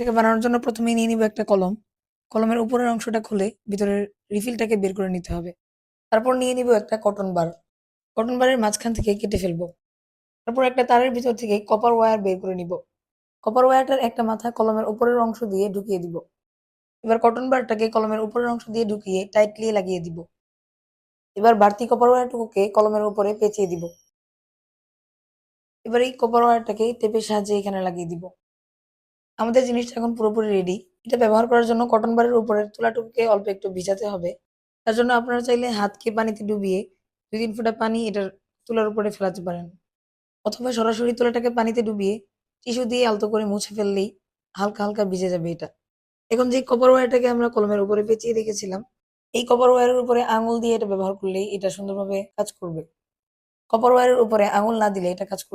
এটাকে বানানোর জন্য প্রথমেই নিয়ে নিব একটা কলম। কলমের উপরের অংশটা খুলে ভিতরের রিফিলটাকে বের করে নিতে হবে। তারপর নিয়ে নিব একটা কটন বার। কটন বারের মাঝখান থেকে কেটে ফেলবো। তারপর একটা তারের ভিতর থেকে কপার ওয়্যার বের করে নিব। কপার ওয়্যারটার একটা মাথা কলমের উপরের অংশ দিয়ে ঢুকিয়ে দিব। এবার কটন বারটাকে কলমের উপরের অংশ দিয়ে ঢুকিয়ে টাইটলি লাগিয়ে দিব। এবার বাড়তি কপার ওয়্যারটুকুকে কলমের উপরে পেঁচিয়ে দিব। এবার এই কপার ওয়্যারটাকে টেপের সাহায্যে এখানে লাগিয়ে দিব। আমাদের জিনিসটা এখন পুরোপুরি রেডি। এটা ব্যবহার করার জন্য কটন বারের উপরের তুলাটুকুকে অল্প একটু ভিজাতে হবে। তার জন্য আপনারা চাইলে হাতকে পানিতে ডুবিয়ে ২-৩ ফোঁটা পানি এটার তুলার উপরে ফেলাতে পারেন। অথবা সরাসরি তুলাটাকে পানিতে ডুবিয়ে টিস্যু দিয়ে আলতো করে মুছে ফেললেই হালকা হালকা ভিজে যাবে এটা। এখন যে কপার ওয়্যারটাকে আমরা কলমের উপরে পেঁচিয়ে রেখেছিলাম, এই কপার ওয়্যারের উপরে আঙুল দিয়ে এটা ব্যবহার করলেই এটা সুন্দরভাবে কাজ করবে। কপার ওয়্যারের উপরে আঙুল না দিলে এটা কাজ করবে